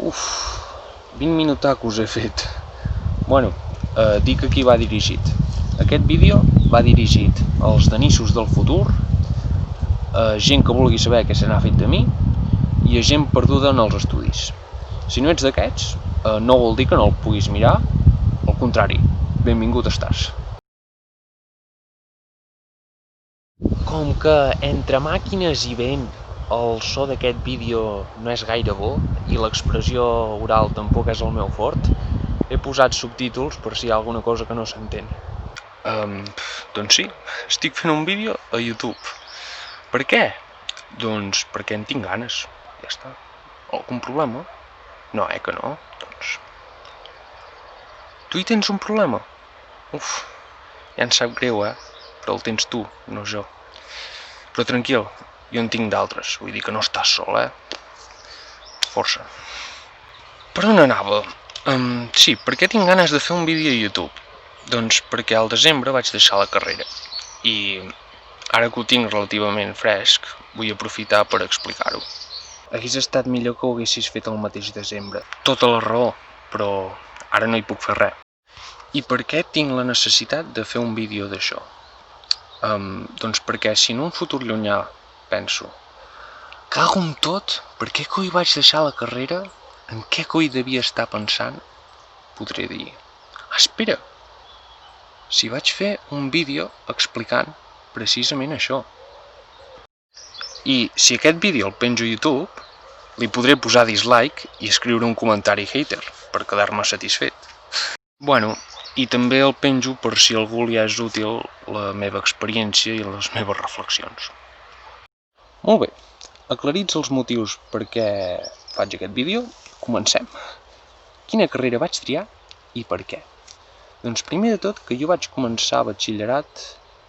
Uf, 20 minutacos he fet. Bueno, dic a qui va dirigit. Aquest vídeo va dirigit als denissos del futur, a gent que vulgui saber què se n'ha fet de mi i a gent perduda en els estudis. Si no ets d'aquests, no vol dir que no el puguis mirar, al contrari, benvingut estàs. Com que entre màquines i vent el so d'aquest vídeo no és gaire bo i l'expressió oral tampoc és el meu fort, he posat subtítols per si hi ha alguna cosa que no s'entén. Doncs sí, estic fent un vídeo a YouTube. Per què? Doncs perquè en tinc ganes, ja està. Algun problema? No, que no? Doncs... Tu hi tens un problema? Uf, ja em sap greu, però el tens tu, no jo. Però tranquil, jo en tinc d'altres, vull dir que no estàs sol, Força. Per on anava? Sí, per què tinc ganes de fer un vídeo a YouTube? Doncs perquè al desembre vaig deixar la carrera i ara que ho tinc relativament fresc, vull aprofitar per explicar-ho. Hagués estat millor que ho haguessis fet el mateix desembre. Tota la raó, però ara no hi puc fer res. I per què tinc la necessitat de fer un vídeo d'això? Doncs perquè si en un futur llunyà penso cago en tot, per què coi vaig deixar la carrera? En què coi devia estar pensant? Podré dir, espera, si vaig fer un vídeo explicant precisament això. I si aquest vídeo el penjo a YouTube, li podré posar dislike i escriure un comentari hater per quedar-me satisfet. Bueno, i també el penjo per si a algú li és útil la meva experiència i les meves reflexions. Molt bé, aclarits els motius per què faig aquest vídeo, comencem. Quina carrera vaig triar i per què? Doncs primer de tot que jo vaig començar batxillerat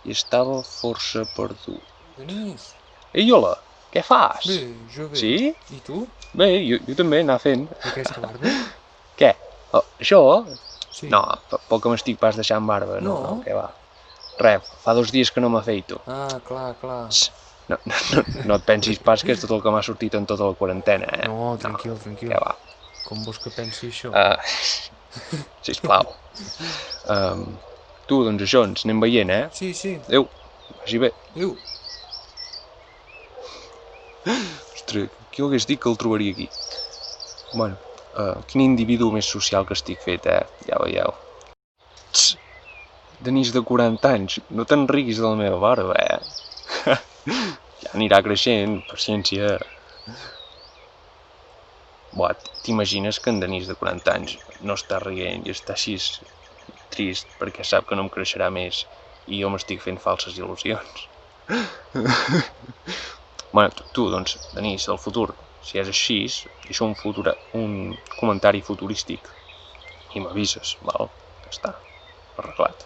i estava força perdut. Denis! Ei, hola, què fas? Bé, jo bé. Sí? I tu? Bé, jo també anar fent. I aquesta barba? Què? Això? Sí. No, poc que m'estic pas deixant barba, no, què va. Res, fa 2 dies que no m'afeito. Ah, clar. No et pensis pas que és tot el que m'ha sortit en tota la quarantena, No, tranquil. Què va. Com vols que pensi això? Sisplau. Tu, doncs això, ens anem veient, Sí. Adéu, vagi bé. Adéu. Ostres, qui ho hagués dit que el trobaria aquí? Bueno, quin individu més social que estic fet, Ja veieu. Tss, Denis de 40 anys, no te'n riguis de la meva barba, Ja anirà creixent, paciència. Buah, t'imagines que en Denis de 40 anys no està rient i està així trist perquè sap que no em creixerà més i jo m'estic fent falses il·lusions. Bueno, tu, doncs, Denis, del futur, si és així, deixa un comentari futurístic i m'avises, val? Ja està, arreglat.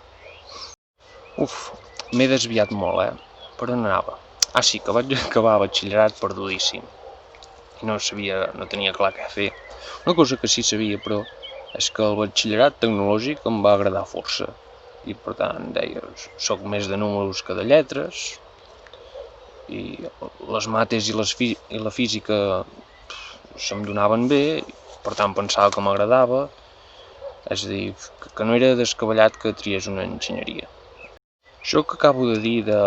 Uf, m'he desviat molt, Per on anava? Ah, sí, que vaig acabar batxillerat perdudíssim. I no tenia clar què fer. Una cosa que sí sabia, però, és que el batxillerat tecnològic em va agradar força. I, per tant, deia, soc més de números que de lletres, i les mates i la física se'm donaven bé, per tant pensava que m'agradava, és a dir, que no era descabellat que triés una enginyeria. Això que acabo de dir de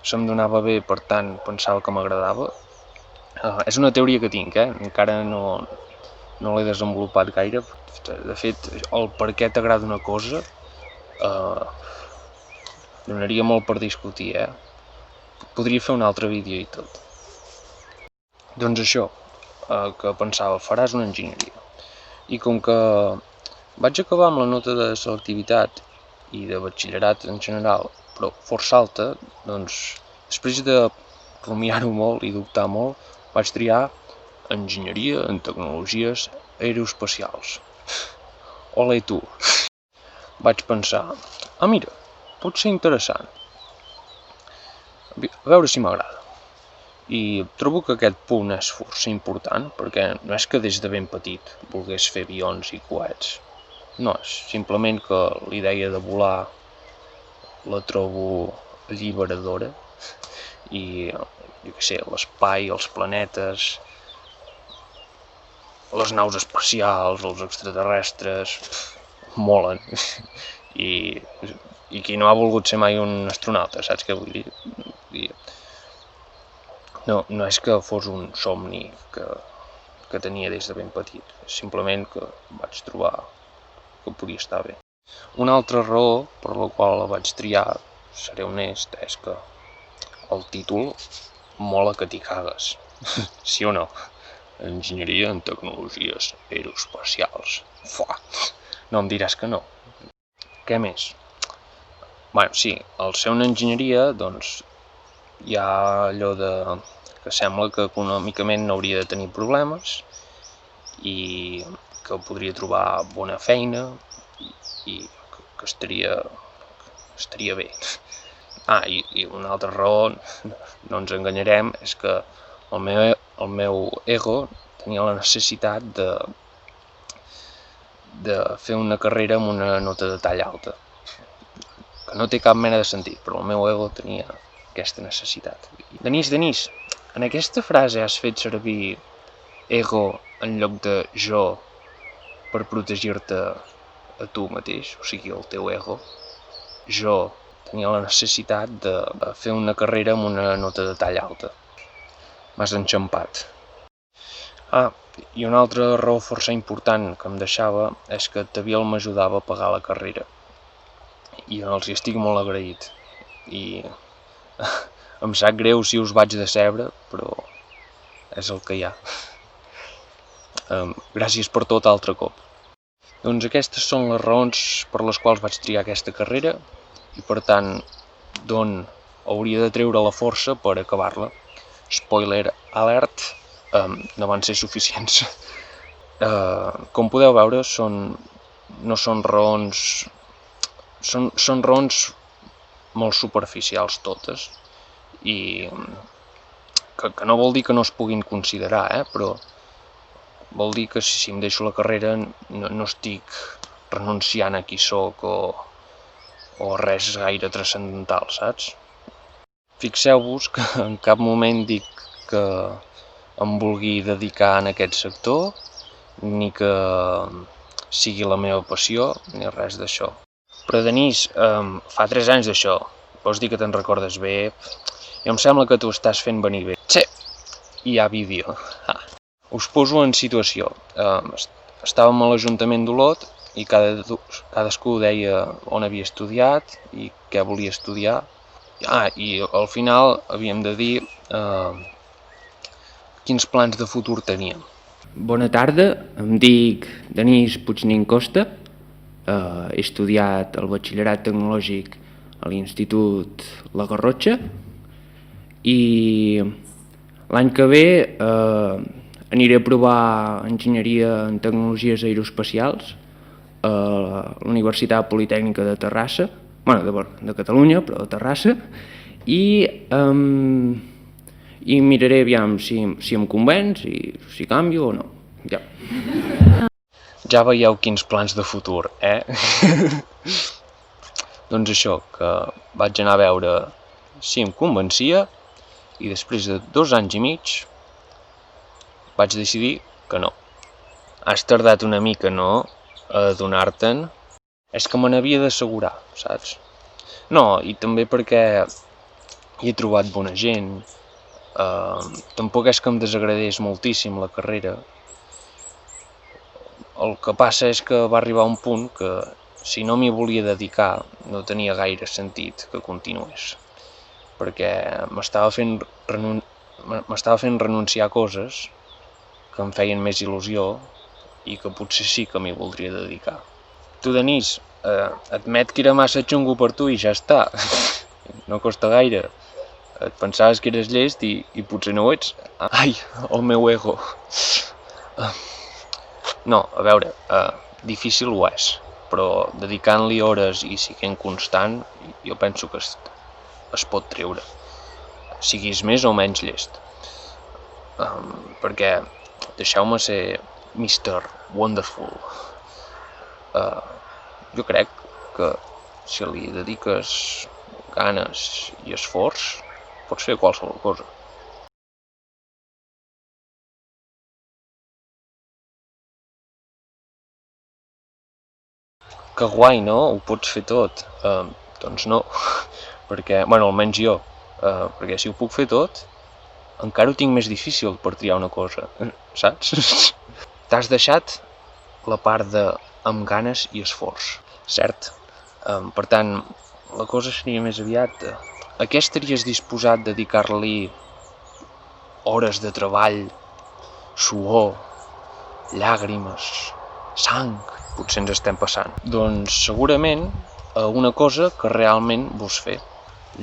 se'm donava bé, per tant pensava que m'agradava, és una teoria que tinc, encara no l'he desenvolupat gaire. De fet, el per què t'agrada una cosa donaria molt per discutir, Podria fer un altre vídeo i tot. Doncs això, que pensava, faràs una enginyeria. I com que vaig acabar amb la nota de selectivitat i de batxillerat en general, però força alta, doncs després de rumiar-ho molt i dubtar molt, vaig triar enginyeria en tecnologies aeroespacials. Ole tu! Vaig pensar, mira, pot ser interessant. A veure si m'agrada. I trobo que aquest punt és força important, perquè no és que des de ben petit volgués fer avions i coets. No, és simplement que la idea de volar la trobo alliberadora i, jo què sé, l'espai, els planetes... les naus espacials, els extraterrestres, molen. I qui no ha volgut ser mai un astronauta, saps què vull dir? No és que fos un somni que tenia des de ben petit, és simplement que vaig trobar que podia estar bé. Una altra raó per la qual la vaig triar, seré honest, és que el títol mola que t'hi cagues, sí o no? Enginyeria en tecnologies aeroespacials. Fuà, no em diràs que no. Què més? Bueno, sí, al ser una enginyeria, doncs, hi ha allò que sembla que econòmicament no hauria de tenir problemes i que podria trobar bona feina i que estaria bé. I una altra raó, no ens enganyarem, és que el meu ego tenia la necessitat de fer una carrera amb una nota de tall alta, que no té cap mena de sentit, però el meu ego tenia aquesta necessitat. Denís, en aquesta frase has fet servir ego en lloc de jo per protegir-te a tu mateix, o sigui, el teu ego. Jo tenia la necessitat de fer una carrera amb una nota de tall alta. M'has enxampat. I una altra raó força important que em deixava és que Tabiel m'ajudava a pagar la carrera. I els hi estic molt agraït. I em sap greu si us vaig decebre, però és el que hi ha. Gràcies per tot altre cop. Doncs aquestes són les raons per les quals vaig triar aquesta carrera i per tant d'on hauria de treure la força per acabar-la. Spoiler alert, no van ser suficients. Com podeu veure, no són raons... Són raons molt superficials totes i que no vol dir que no es puguin considerar, però vol dir que si em deixo la carrera no estic renunciant a qui soc o res gaire transcendental, saps? Fixeu-vos que en cap moment dic que em vulgui dedicar en aquest sector, ni que sigui la meva passió, ni res d'això. Però Denís, fa 3 anys d'això, vols dir que te'n recordes bé? I em sembla que t'ho estàs fent venir bé. Sí, hi ha vídeo. Us poso en situació. Estàvem a l'Ajuntament d'Olot i cadascú deia on havia estudiat i què volia estudiar. I al final havíem de dir quins plans de futur teníem. Bona tarda, em dic Denís Puignin Costa, he estudiat el batxillerat tecnològic a l'Institut La Garrotxa i l'any que ve aniré a provar enginyeria en tecnologies aeroespacials a la Universitat Politècnica de Terrassa, de Catalunya, però de Terrassa, i miraré aviam si em convenç, si canvio o no. Ja. Ja veieu quins plans de futur, Doncs això, que vaig anar a veure si em convencia i després de 2 anys i mig vaig decidir que no. Has tardat una mica, no?, a adonar-te'n. És que me n'havia d'assegurar, saps? No, i també perquè hi he trobat bona gent. Tampoc és que em desagradés moltíssim la carrera. El que passa és que va arribar un punt que si no m'hi volia dedicar no tenia gaire sentit que continués, perquè m'estava fent renunciar a coses que em feien més il·lusió i que potser sí que m'hi voldria dedicar. Tu, Denís, admet que era massa xungo per tu i ja està. No costa gaire. Et pensaves que eres llest i potser no ho ets. Ai, el meu ego. No, a veure, difícil ho és, però dedicant-li hores i sent constant, jo penso que es pot treure, siguis més o menys llest. Perquè, deixeu-me ser Mr. Wonderful, jo crec que si li dediques ganes i esforç, pots fer qualsevol cosa. que guai, no? Ho pots fer tot. Doncs no, perquè, bueno, almenys jo, perquè si ho puc fer tot, encara ho tinc més difícil per triar una cosa, saps? T'has deixat la part de amb ganes i esforç, cert? Per tant, la cosa seria més aviat a què estaries disposat a dedicar-li hores de treball, suor, llàgrimes, sang, potser ens estem passant. Doncs segurament a una cosa que realment vols fer.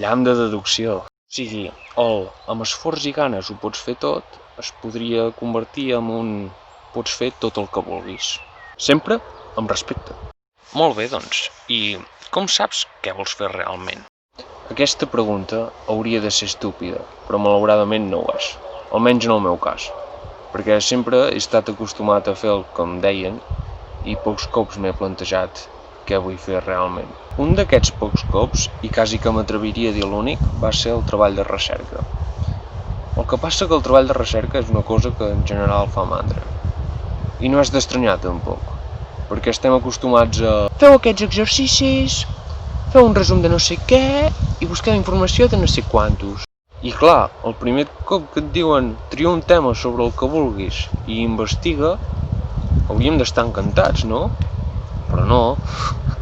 Llamp de deducció. O sigui, amb esforç i ganes ho pots fer tot, es podria convertir en un pots fer tot el que vulguis. Sempre amb respecte. Molt bé, doncs. I com saps què vols fer realment? Aquesta pregunta hauria de ser estúpida, però malauradament no ho és. Almenys en el meu cas. Perquè sempre he estat acostumat a fer el que em deien i pocs cops m'he plantejat què vull fer realment. Un d'aquests pocs cops, i quasi que m'atreviria a dir l'únic, va ser el treball de recerca. El que passa que el treball de recerca és una cosa que en general fa mandra. I no és d'estranyar tampoc, perquè estem acostumats a feu aquests exercicis, feu un resum de no sé què i busqueu informació de no sé quantos. I clar, el primer cop que et diuen tria un tema sobre el que vulguis i investiga, hauríem d'estar encantats, no? Però no,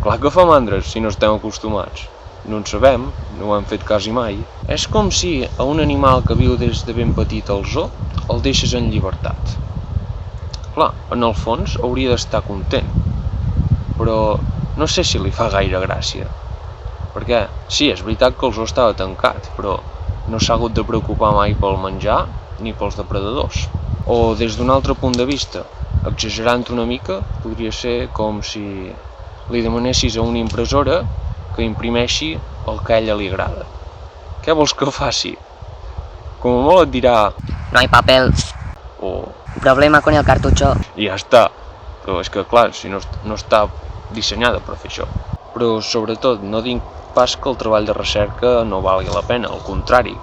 clar que fa mandres si no estem acostumats. No en sabem, no ho hem fet quasi mai. És com si a un animal que viu des de ben petit al zoo el deixes en llibertat. Clar, en el fons hauria d'estar content, però no sé si li fa gaire gràcia. Perquè sí, és veritat que el zoo estava tancat, però no s'ha hagut de preocupar mai pel menjar ni pels depredadors. O des d'un altre punt de vista, exagerant una mica, podria ser com si li demanessis a una impressora que imprimeixi el que a ella li agrada. Què vols que faci? Com a molt et dirà No hay papel. o Problema con el cartucho. i ja està. Però és que clar, si no està dissenyada per fer això. Però sobretot no dic pas que el treball de recerca no valgui la pena, al contrari,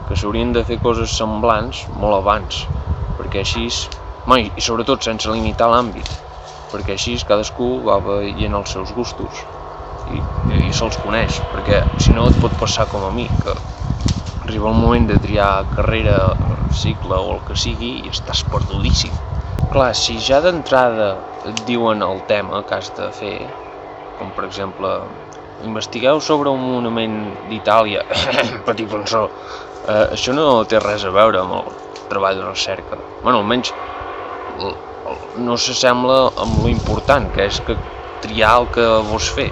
que s'haurien de fer coses semblants molt abans, perquè així, i sobretot sense limitar l'àmbit, perquè així cadascú va veient els seus gustos i se'ls coneix, perquè si no et pot passar com a mi, que arriba el moment de triar carrera, cicle o el que sigui i estàs perdudíssim. Clar, si ja d'entrada et diuen el tema que has de fer, com per exemple, investigueu sobre un monument d'Itàlia, petit pensó, això no té res a veure amb el treball de recerca. Bueno, almenys no s'assembla amb lo important, que és que triar el que vols fer.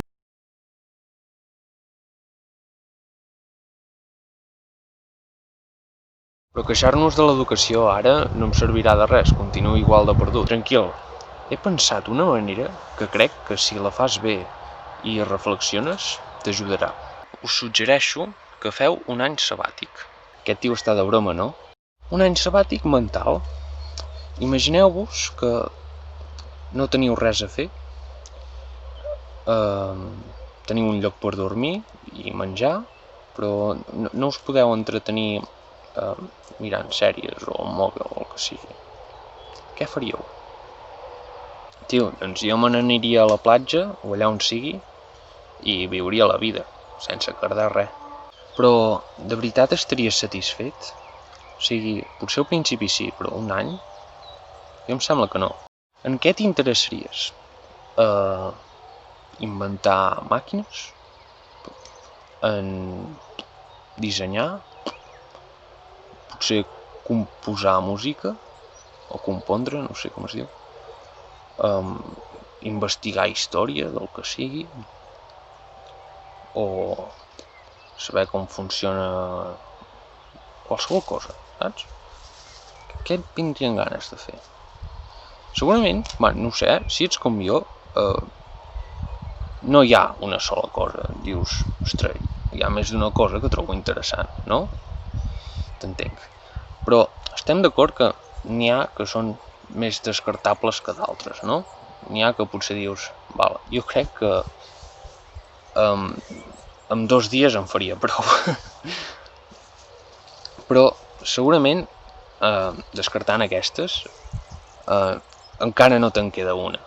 Però queixar-nos de l'educació ara no em servirà de res, continuo igual de perdut. Tranquil, he pensat una manera que crec que si la fas bé i reflexiones, t'ajudarà. Us suggereixo que feu un any sabàtic. Aquest tio està de broma, no? Un any sabàtic mental. Imagineu-vos que no teniu res a fer, teniu un lloc per dormir i menjar, però no us podeu entretenir mirant sèries o el mòbil o el que sigui. Què faríeu? Tio, doncs jo me n'aniria a la platja o allà on sigui i viuria la vida, sense cardar res. Però de veritat estaries satisfet? O sigui, potser al principi sí, però un any? Jo em sembla que no. En què t'interessaries? Inventar màquines? En dissenyar? Potser composar música? O compondre, no sé com es diu. Investigar història del que sigui, o saber com funciona qualsevol cosa, saps? Què et vindrien ganes de fer? Segurament, no sé, si ets com jo, no hi ha una sola cosa. Dius, ostres, hi ha més d'una cosa que trobo interessant, no? T'entenc. Però estem d'acord que n'hi ha que són més descartables que d'altres, no? N'hi ha que potser dius, val, jo crec que en 2 dies em faria prou. Però segurament, descartant aquestes, encara no te'n queda una.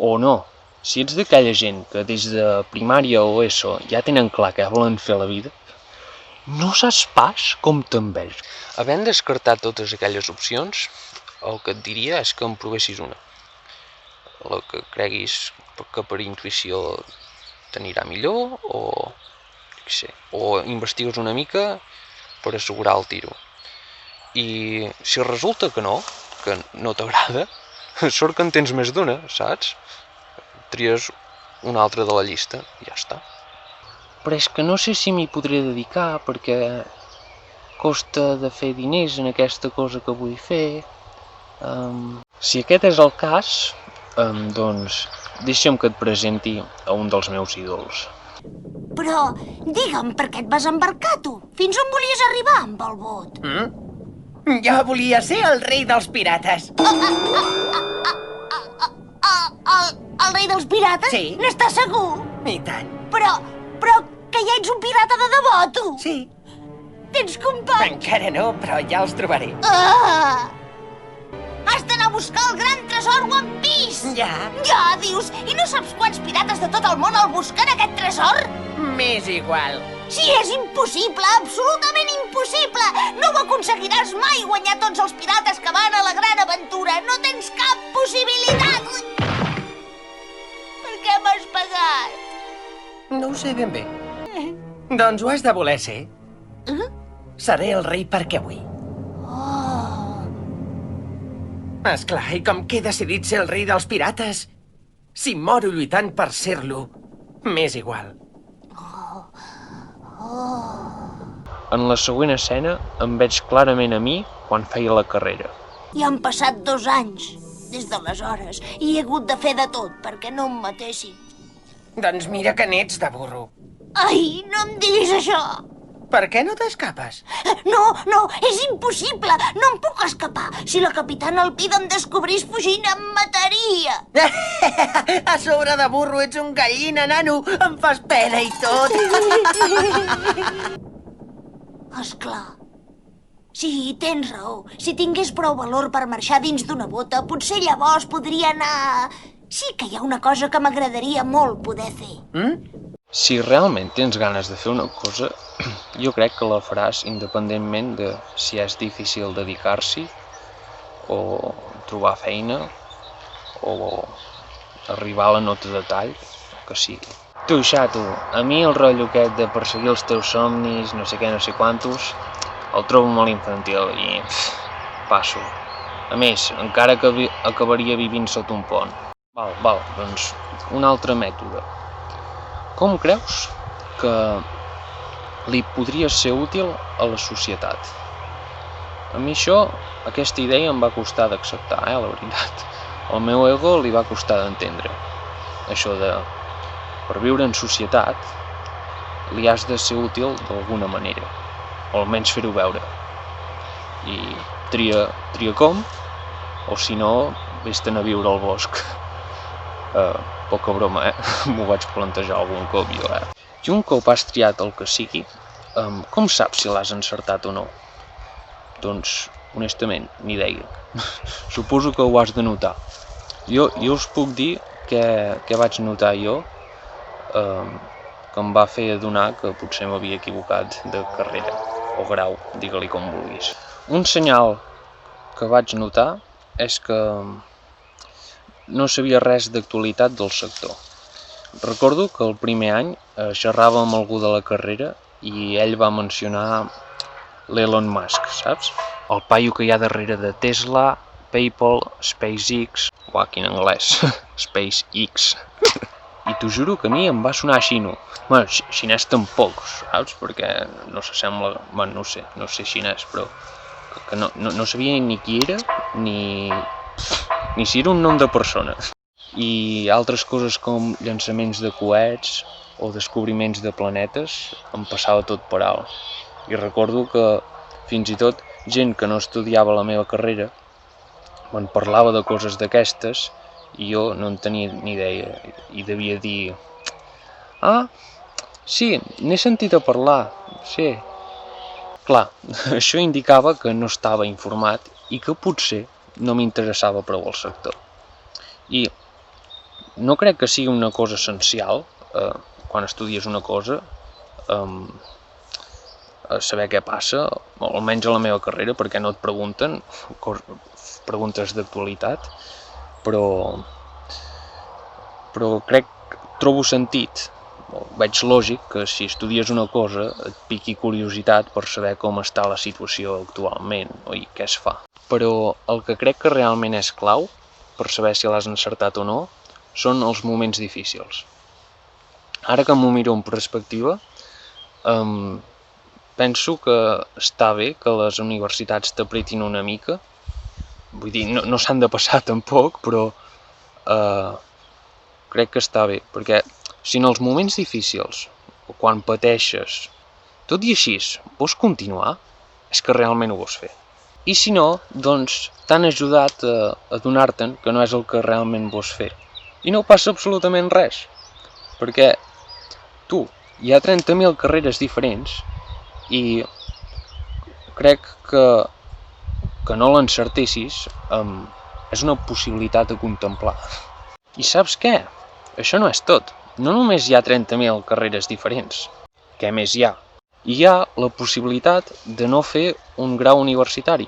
O no, Si ets d'aquella gent que des de primària o ESO ja tenen clar què volen fer a la vida, no saps pas com t'envejo. Havent descartat totes aquelles opcions, el que et diria és que en provessis una. La que creguis que per intuïció t'anirà millor o investigues una mica per assegurar el tiro. I si resulta que no t'agrada, sort que en tens més d'una, saps? Tries una altra de la llista i ja està. Però és que no sé si m'hi podré dedicar perquè costa de fer diners en aquesta cosa que vull fer. Si aquest és el cas, doncs deixa'm que et presenti a un dels meus ídols. Però digue'm per què et vas embarcar, tu? Fins on volies arribar amb el bot? Jo volia ser el rei dels pirates. El rei dels pirates? Sí. N'estàs segur? I tant. Però que ja ets un pirata de debò, tu? Sí. Tens companys? Encara no, però ja els trobaré. Has d'anar a buscar el gran tresor One Piece! Ja. Ja, dius? I no saps quants pirates de tot el món el busquen, aquest tresor? M'és igual. Sí, és impossible, absolutament impossible! No ho aconseguiràs mai, guanyar tots els pirates que van a la gran aventura! No tens cap possibilitat! Per què m'has pagat? No ho sé ben bé. Doncs ho has de voler ser. Seré el rei perquè vull. Esclar, i com que he decidit ser el rei dels pirates, si moro lluitant per ser-lo, m'és igual. En la següent escena em veig clarament a mi quan feia la carrera. Ja han passat 2 anys, des d'aleshores, i he hagut de fer de tot perquè no em matessin. Doncs mira que n'ets de burro. Ai, no em diguis això! Per què no t'escapes? No, és impossible! No em puc escapar! Si la capitana Alpida em descobrís fugint, em mataria! A sobre de burro ets un gallina, nano! Em fas pena i tot! Esclar. Sí, tens raó. Si tingués prou valor per marxar dins d'una bota, potser llavors podria anar... Sí que hi ha una cosa que m'agradaria molt poder fer. Si realment tens ganes de fer una cosa, jo crec que la faràs independentment de si és difícil dedicar-s'hi o trobar feina o arribar a la nota de tall, que sigui. Tu, xato, a mi el rotllo aquest de perseguir els teus somnis, no sé què, no sé quantos, el trobo molt infantil i passo. A més, encara que acabaria vivint sota un pont. Val, doncs un altre mètode. Com creus que li podria ser útil a la societat? A mi aquesta idea em va costar d'acceptar, la veritat. Al meu ego li va costar d'entendre. Això de, per viure en societat, li has de ser útil d'alguna manera, o almenys fer-ho veure. I tria com, o si no, vés-te'n a viure al bosc. Poca broma, m'ho vaig plantejar algun cop jo, I un cop has triat el que sigui, com saps si l'has encertat o no? Doncs, honestament, ni idea. Suposo que ho has de notar. Jo us puc dir què vaig notar jo, que em va fer adonar que potser m'havia equivocat de carrera, o grau, digue-li com vulguis. Un senyal que vaig notar és que no sabia res d'actualitat del sector. Recordo que el primer any xerrava amb algú de la carrera i ell va mencionar l'Elon Musk, saps? El paio que hi ha darrere de Tesla, PayPal, SpaceX... Uah, quin anglès! SpaceX. I t'ho juro que a mi em va sonar xino. Bueno, xinès tampoc, saps? Perquè no s'assembla... Bueno, no sé xinès, però... que no sabia ni qui era, ni si era un nom de persona. I altres coses com llançaments de coets o descobriments de planetes em passava tot per alt. I recordo que fins i tot gent que no estudiava la meva carrera me'n parlava de coses d'aquestes i jo no en tenia ni idea i devia dir sí, n'he sentit a parlar, sí. Clar, això indicava que no estava informat i que potser no m'interessava prou el sector. I no crec que sigui una cosa essencial, quan estudies una cosa, saber què passa, o almenys a la meva carrera, perquè no et pregunten preguntes d'actualitat, però trobo sentit, veig lògic que si estudies una cosa et piqui curiositat per saber com està la situació actualment i què es fa. Però el que crec que realment és clau per saber si l'has encertat o no són els moments difícils. Ara que m'ho miro en perspectiva, penso que està bé que les universitats t'apretin una mica. Vull dir, no s'han de passar tampoc, però crec que està bé, perquè si en els moments difícils, o quan pateixes, tot i així, vols continuar, és que realment ho vols fer. I si no, doncs t'han ajudat a adonar-te'n que no és el que realment vols fer. I no passa absolutament res, perquè hi ha 30.000 carreres diferents i crec que no l'encertessis és una possibilitat a contemplar. I saps què? Això no és tot. No només hi ha 30.000 carreres diferents. Què més hi ha? Hi ha la possibilitat de no fer un grau universitari.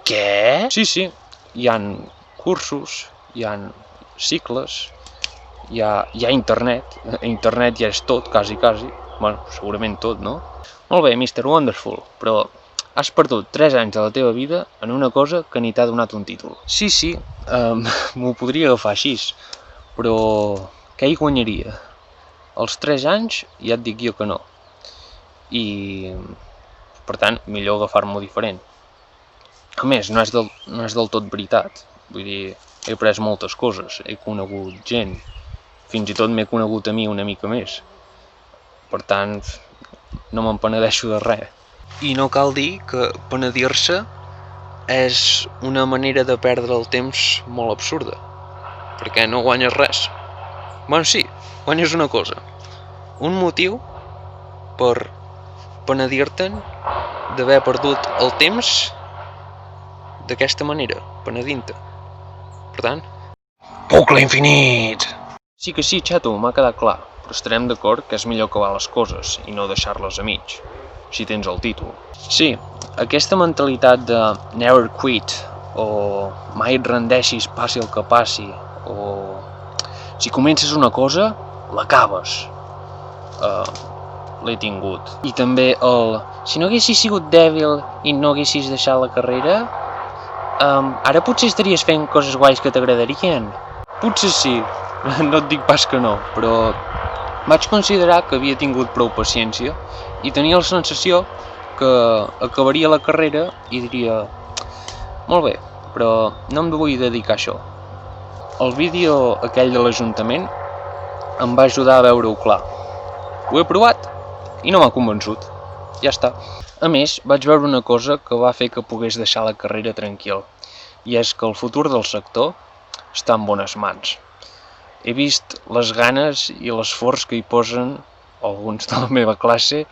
Què? Sí. Hi ha cursos, hi ha cicles, hi ha internet. Internet ja és tot, quasi. Bueno, segurament tot, no? Molt bé, Mr. Wonderful, però has perdut 3 anys de la teva vida en una cosa que ni t'ha donat un títol. Sí, m'ho podria agafar així, però què hi guanyaria? Els 3 anys ja et dic jo que no. I, per tant, millor agafar-m'ho diferent. A més, no és del tot veritat. Vull dir, he après moltes coses, he conegut gent, fins i tot m'he conegut a mi una mica més. Per tant, no me'n penedeixo de res. I no cal dir que penedir-se és una manera de perdre el temps molt absurda, perquè no guanyes res. Bueno, sí, guanyes una cosa, un motiu per penedir-te'n d'haver perdut el temps d'aquesta manera, penedint-te. Per tant... Bucle infinit! Sí que sí, xato, m'ha quedat clar, però estarem d'acord que és millor acabar les coses i no deixar-les a mig, si tens el títol. Sí, aquesta mentalitat de never quit, o mai et rendeixis passi el que passi, o si comences una cosa, l'acabes. L'he tingut. I també si no haguessis sigut dèbil i no haguessis deixat la carrera, ara potser estaries fent coses guais que t'agradarien. Potser sí, no et dic pas que no, però vaig considerar que havia tingut prou paciència i tenia la sensació que acabaria la carrera i diria molt bé, però no em vull dedicar a això. El vídeo aquell de l'Ajuntament em va ajudar a veure-ho clar. Ho he provat i no m'ha convençut. Ja està. A més, vaig veure una cosa que va fer que pogués deixar la carrera tranquil, i és que el futur del sector està en bones mans. He vist les ganes i l'esforç que hi posen alguns de la meva classe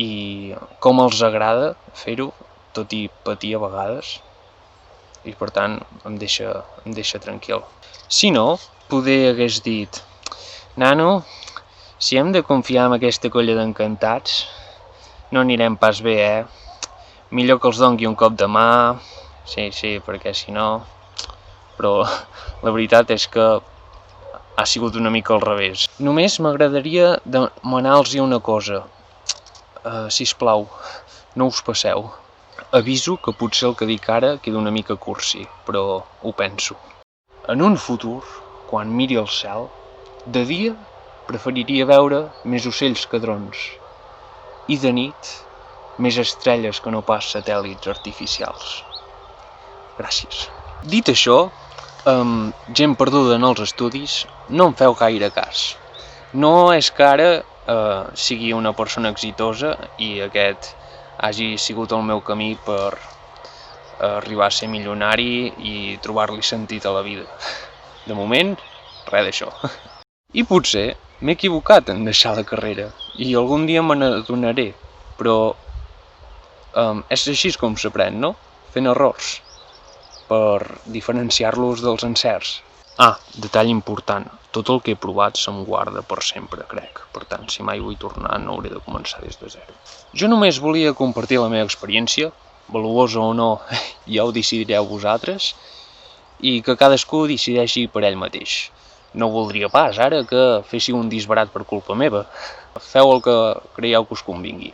i com els agrada fer-ho, tot i patir a vegades. I per tant em deixa tranquil. Si no, poder hagués dit: nano, si hem de confiar en aquesta colla d'encantats, no anirem pas bé, Millor que els doni un cop de mà, sí, perquè si no... Però la veritat és que ha sigut una mica al revés. Només m'agradaria demanar-los una cosa. Sisplau, no us passeu. Aviso que potser el que dic ara queda una mica cursi, però ho penso. En un futur, quan miri el cel, de dia preferiria veure més ocells que drons, i de nit més estrelles que no pas satèl·lits artificials. Gràcies. Dit això, gent perduda en els estudis, no em feu gaire cas. No és que ara sigui una persona exitosa i aquest hagi sigut el meu camí per arribar a ser milionari i trobar-li sentit a la vida. De moment, res d'això. I potser m'he equivocat en deixar la carrera i algun dia me n'adonaré, però és així com s'aprèn, no? Fent errors, per diferenciar-los dels encerts. Ah, detall important, tot el que he provat se'm guarda per sempre, crec. Per tant, si mai vull tornar, no hauré de començar des de zero. Jo només volia compartir la meva experiència, valuosa o no, ja ho decidireu vosaltres, i que cadascú decideixi per ell mateix. No voldria pas, ara, que féssiu un disbarat per culpa meva. Feu el que creieu que us convingui.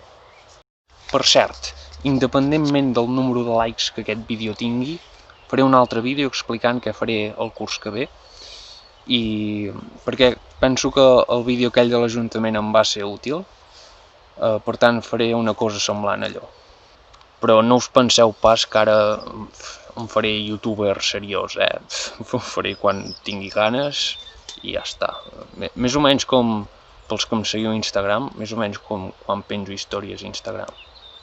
Per cert, independentment del número de likes que aquest vídeo tingui, faré un altre vídeo explicant què faré el curs que ve, i perquè penso que el vídeo aquell de l'Ajuntament em va ser útil, per tant faré una cosa semblant a allò. Però no us penseu pas que ara em faré youtuber seriós, Ho faré quan tingui ganes i ja està. Més o menys com pels que em seguiu a Instagram, més o menys com quan penjo històries a Instagram.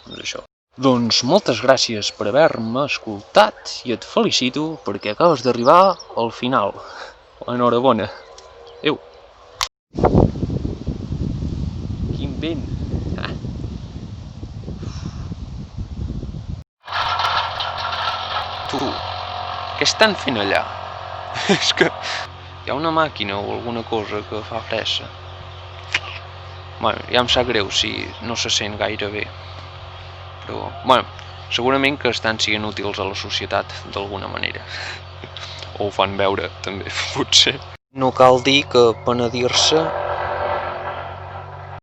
Doncs això. Doncs moltes gràcies per haver-me escoltat i et felicito perquè acabes d'arribar al final. Enhorabona. Adéu. Quin vent. Tu, què estan fent allà? És que hi ha una màquina o alguna cosa que fa fressa. Bueno, ja em sap greu si no se sent gaire bé. Però, bueno, segurament que estan sent útils a la societat d'alguna manera. O ho fan veure, també, potser. No cal dir que penedir-se